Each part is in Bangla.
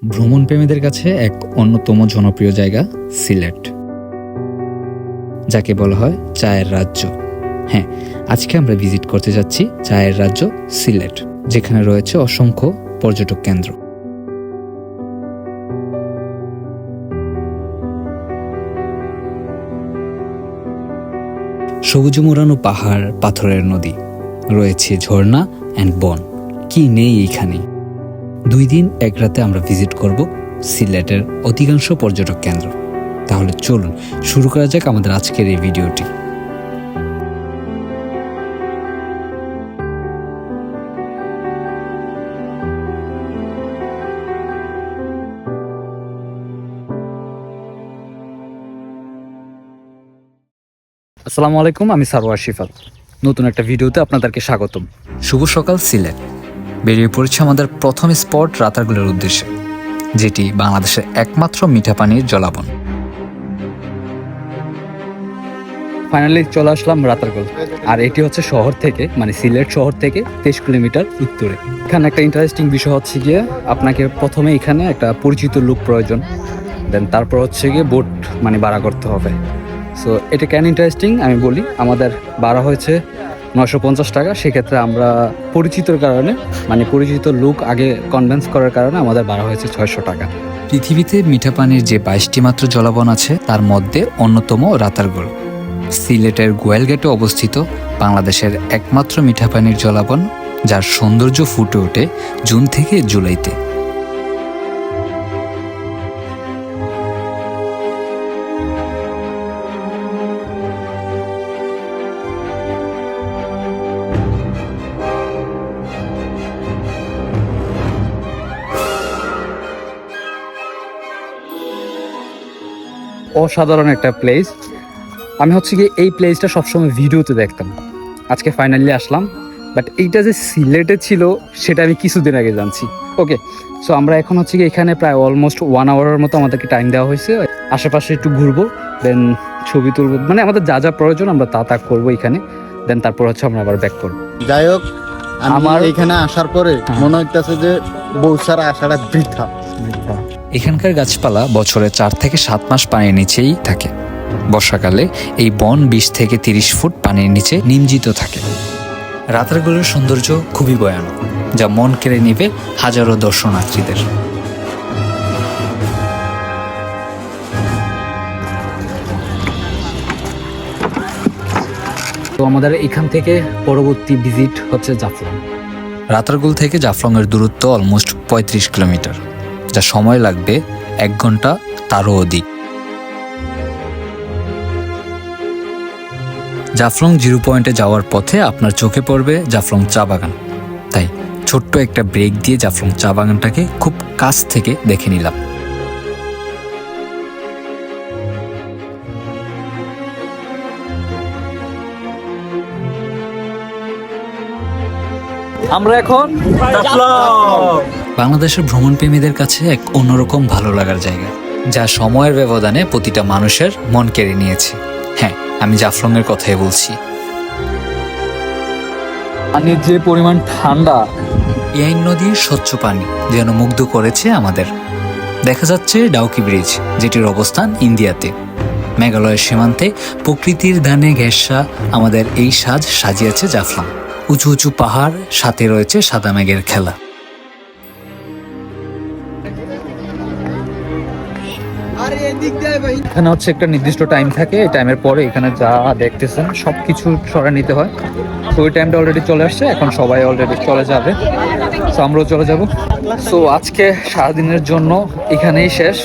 ভ্রমণ প্রেমীদের কাছে এক অন্যতম জনপ্রিয় জায়গা সিলেট, যাকে বলা হয় চায়ের রাজ্য। হ্যাঁ, আজকে আমরা ভিজিট করতে যাচ্ছি চায়ের রাজ্য সিলেট, যেখানে রয়েছে অসংখ্য পর্যটক কেন্দ্র। সবুজে মোড়ানো পাহাড়, পাথরের নদী, রয়েছে ঝর্ণা অ্যান্ড বন। কি নেই এইখানে। 2 দিন 1 রাতে আমরা ভিজিট করব সিলেটের অধিকাংশ পর্যটক কেন্দ্র। তাহলে চলুন শুরু করা যাক আমাদের আজকের এই ভিডিওটি। আসসালামু আলাইকুম, আমি সারোয়ার শিফাত। নতুন একটা ভিডিওতে আপনাদেরকে স্বাগতম। শুভ সকাল সিলেট। বেরিয়ে পড়েছে আমাদের প্রথম স্পট রাতারগুলের উদ্দেশ্যে, যেটি বাংলাদেশের একমাত্র মিঠা পানির জলাবন। ফাইনালি চলে আসলাম রাতারগুল, আর এটি হচ্ছে শহর থেকে, মানে সিলেট শহর থেকে 23 কিলোমিটার উত্তরে। এখানে একটা ইন্টারেস্টিং বিষয় হচ্ছে গিয়ে, আপনাকে প্রথমে এখানে একটা পরিচিত লোক প্রয়োজন, দেন তারপর হচ্ছে গিয়ে বোট মানে ভাড়া করতে হবে। সো এটা কেন ইন্টারেস্টিং আমি বলি। আমাদের ভাড়া হয়েছে 950 টাকা। সেক্ষেত্রে আমরা পরিচিতর কারণে, মানে পরিচিত লোক আগে কনভিন্স করার কারণে আমাদের ভাড়া হয়েছে 600 টাকা। পৃথিবীতে মিঠা পানির যে 22টি মাত্র জলাবন আছে, তার মধ্যে অন্যতম রাতারগুল। সিলেটের গোয়েলঘাটে অবস্থিত বাংলাদেশের একমাত্র মিঠা পানির জলাবন, যার সৌন্দর্য ফুটে ওঠে জুন থেকে জুলাইতে। অসাধারণ একটা প্লেস। আমি হচ্ছে কি এই প্লেসটা সবসময় ভিডিওতে দেখতাম, আজকে ফাইনালি আসলাম। বাট এইটা যে সিলেটে ছিল সেটা আমি কিছুদিন আগে জানছি। ওকে, সো আমরা এখন হচ্ছে কি এখানে প্রায় অলমোস্ট 1 আওয়ারের মতো আমাদেরকে টাইম দেওয়া হয়েছে। আশেপাশে একটু ঘুরবো, দেন ছবি তুলবো, মানে আমাদের যা যা প্রয়োজন আমরা তা করবো এখানে। দেন তারপর হচ্ছে আমরা আবার ব্যাক করবো। যাই হোক, আমার এখানে আসার পরে মনে হইতেছে যে বৌসারা আসাটা বৃথা। এখানকার গাছপালা বছরে 4 থেকে 7 মাস পানির নিচেই থাকে। বর্ষাকালে এই বন 20 থেকে 30 ফুট পানির নিচে নিমজ্জিত থাকে। রাতারগুলের সৌন্দর্য খুবই ভয়ানক, যা মন কেড়ে নেবে হাজারো দর্শনার্থীদের। তো আমাদের এখান থেকে পরবর্তী ভিজিট হচ্ছে জাফলং। রাতারগুল থেকে জাফলংয়ের দূরত্ব অলমোস্ট 35 কিলোমিটার, যা সময় লাগবে 1 ঘন্টা তারও অধিক। জাফলং 0 পয়েন্টে যাওয়ার পথে আপনার চোখে পড়বে জাফলং চা বাগান। তাই ছোট্ট একটা ব্রেক দিয়ে জাফলং চা বাগানটাকে খুব কাছ থেকে দেখে নিলাম। আমরা এখন বাংলাদেশের ভ্রমণ প্রেমীদের কাছে এক অন্যরকম ভালো লাগার জায়গা, যা সময়ের ব্যবধানে প্রতিটা মানুষের মন কেড়ে নিয়েছে। হ্যাঁ, আমি জাফলং এর কথাই বলছি। পানির যে পরিমাণ ঠান্ডা, ইয়াইন নদীর স্বচ্ছ পানি যেন মুগ্ধ করেছে আমাদের। দেখা যাচ্ছে ডাউকি ব্রিজ, যেটির অবস্থান ইন্ডিয়াতে। মেঘালয়ের সীমান্তে প্রকৃতির দানে ঘেঁষা আমাদের এই সাজ সাজিয়েছে জাফলং। উঁচু উঁচু পাহাড়, সাথে রয়েছে সাদা মেঘের খেলা। এখানে হচ্ছে একটা নির্দিষ্ট টাইম থাকে, এই টাইমের পরে এখানে যা দেখতেছেন সবকিছু সরাই নিতে হয়। তো ওই টাইমটা অলরেডি চলে আসছে, এখন সবাই অলরেডি চলে যাবে। তো আমরাও চলে যাব। সো আজকে সারাদিনের জন্য এখানেই শেষ।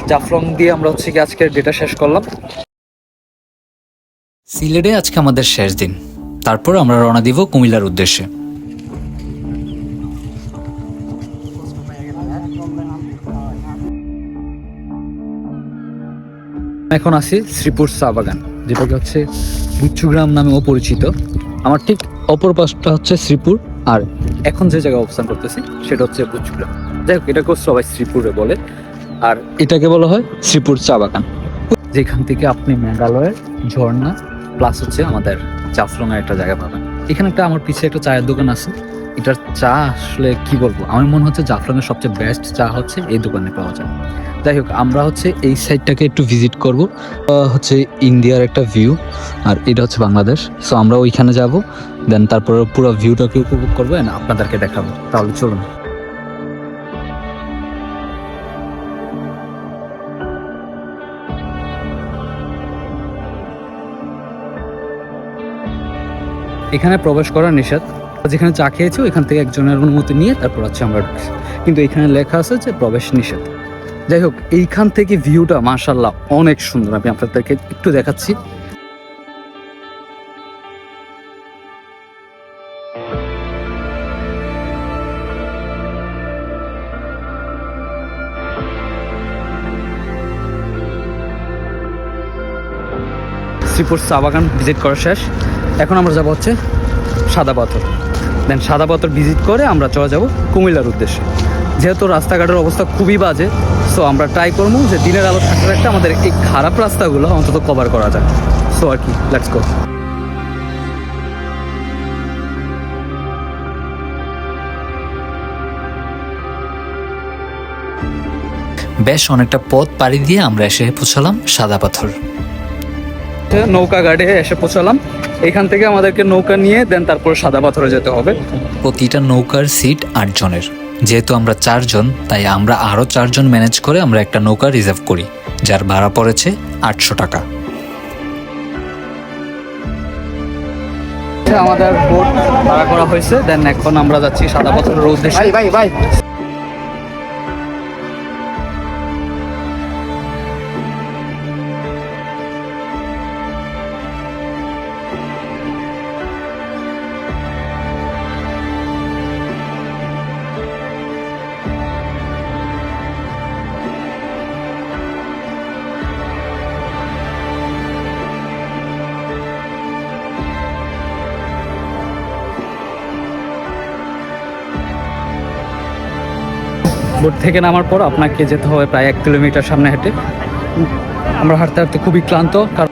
জাফলং দিয়ে আমরা হচ্ছে কি আজকের ডেটা শেষ করলাম। সিলেটে আজকে আমাদের শেষ দিন, তারপর আমরা রওনা দিব কুমিল্লার উদ্দেশ্যে। এখন আছি শ্রীপুর চা বাগান, যেটাকে হচ্ছে গুচ্ছগ্রাম নামেও পরিচিত। আমার ঠিক অপর পাশটা হচ্ছে শ্রীপুর, আর এখন যে জায়গায় অবস্থান করতেছি সেটা হচ্ছে গুচ্ছগ্রাম। যাই হোক, এটাকে সবাই শ্রীপুরে বলে, আর এটাকে বলা হয় শ্রীপুর চা বাগান, যেখান থেকে আপনি মেঘালয়ের ঝর্ণা প্লাস হচ্ছে আমাদের জাফলং এর একটা জায়গা পাবেন। এখানে একটা আমার পিছিয়ে একটা চায়ের দোকান আছে, এটার চা আসলে কি বলবো, আমার মনে হচ্ছে জাফলংয়ের সবচেয়ে বেস্ট চা হচ্ছে এই দোকানে পাওয়া যায়। যাই হোক, আমরা হচ্ছে এই সাইডটাকে একটু ভিজিট করব। হচ্ছে ইন্ডিয়ার একটা ভিউ, আর এটা হচ্ছে বাংলাদেশ। সো আমরা ওইখানে যাব, দেন তারপরে পুরো ভিউটাকে উপভোগ করবো and আপনাদেরকে দেখাবো। তাহলে চলুন। এখানে প্রবেশ করা নিষেধ। যেখানে চা খেয়েছি ওইখান থেকে একজনের অনুমতি নিয়ে তারপর হচ্ছে আমরা ঢুকছি, কিন্তু এখানে লেখা আছে যে প্রবেশ নিষেধ। যাই হোক, এইখান থেকে ভিউটা মাশাআল্লাহ অনেক সুন্দর, আমি আপনাদেরকে একটু দেখাচ্ছি। শ্রীপুর চা বাগান ভিজিট করা শেষ, এখন আমরা যাবো হচ্ছে সাদা পাথর। দেন সাদা পাথর ভিজিট করে আমরা চলে যাব কুমিল্লার উদ্দেশ্যে। যেহেতু রাস্তাঘাটের অবস্থা খুবই বাজে, সো আমরা ট্রাই করবো যে দিনের আলো থাকতে থাকতে আমাদের এই খারাপ রাস্তাগুলো অন্তত কভার করা যায়। সো আর কি, লেটস গো। বেশ অনেকটা পথ পাড়ি দিয়ে আমরা এসে পৌঁছালাম সাদা পাথর। নৌকা ঘাটে এসে পৌঁছালাম। এখান থেকে আমাদেরকে নৌকা নিয়ে দেন তারপরে সাদা পাথরে যেতে হবে। প্রতিটা নৌকার সিট 8 জনের। যেহেতু আমরা 4 জন, তাই আমরা আরও 4 জন ম্যানেজ করে আমরা একটা নৌকা রিজার্ভ করি, যার ভাড়া পড়েছে 800 টাকা। আমাদের বোট ভাড়া করা হয়েছে, দেন এখন আমরা যাচ্ছি সাদা পাথরের উদ্দেশ্যে। ভাই বোট থেকে নামার পর আপনাকে যেতে হবে প্রায় 1 কিলোমিটার সামনে হেঁটে। আমরা হাঁটতে হাঁটতে খুবই ক্লান্ত, কারণ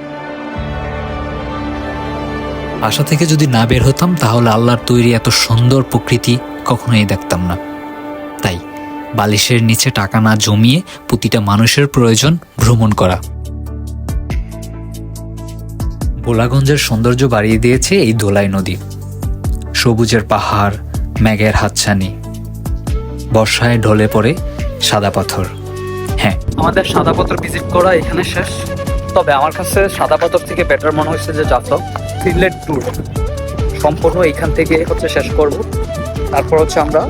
বাসা থেকে যদি না বের হতাম তাহলে আল্লাহর তৈরি এত সুন্দর প্রকৃতি কখনোই দেখতাম না। তাই বালিশের নিচে টাকা না জমিয়ে প্রতিটা মানুষের প্রয়োজন ভ্রমণ করা। ভোলাগঞ্জের সৌন্দর্য বাড়িয়ে দিয়েছে এই ধোলাই নদী। সবুজের পাহাড়, মেঘের হাতছানি, বর্ষায় ঢলে পড়ে সাদা পাথর। হ্যাঁ, আমাদের সাদা পাথর ভিজিট করা এখানে শেষ। তবে আমার কাছে সাদা পাথর থেকে বেটার মনে হয়েছে যে জাফলং সিলেট ট্যুর সম্পূর্ণ এইখান থেকে হচ্ছে শেষ করব। তারপর হচ্ছে আমরা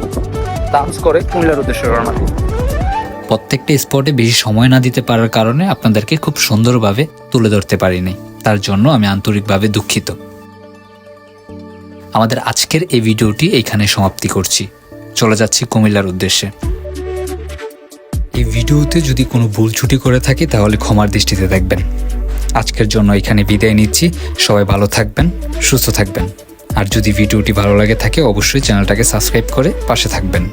ডান্স করে কুমিল্লার উদ্দেশ্যে রওনা দিই। প্রত্যেকটা স্পটে বেশি সময় না দিতে পারার কারণে আপনাদেরকে খুব সুন্দরভাবে তুলে ধরতে পারিনি, তার জন্য আমি আন্তরিকভাবে দুঃখিত। আমাদের আজকের এই ভিডিওটি এইখানে সমাপ্তি করছি। চলে যাচ্ছি কুমিল্লার উদ্দেশ্যে। এই ভিডিওতে যদি কোনো ভুল ত্রুটি করে থাকি তাহলে ক্ষমার দৃষ্টিতে দেখবেন। আজকের জন্য এখানে বিদায় নিচ্ছি। সবাই ভালো থাকবেন, সুস্থ থাকবেন। আর যদি ভিডিওটি ভালো লাগে থাকে অবশ্যই চ্যানেলটাকে সাবস্ক্রাইব করে পাশে থাকবেন।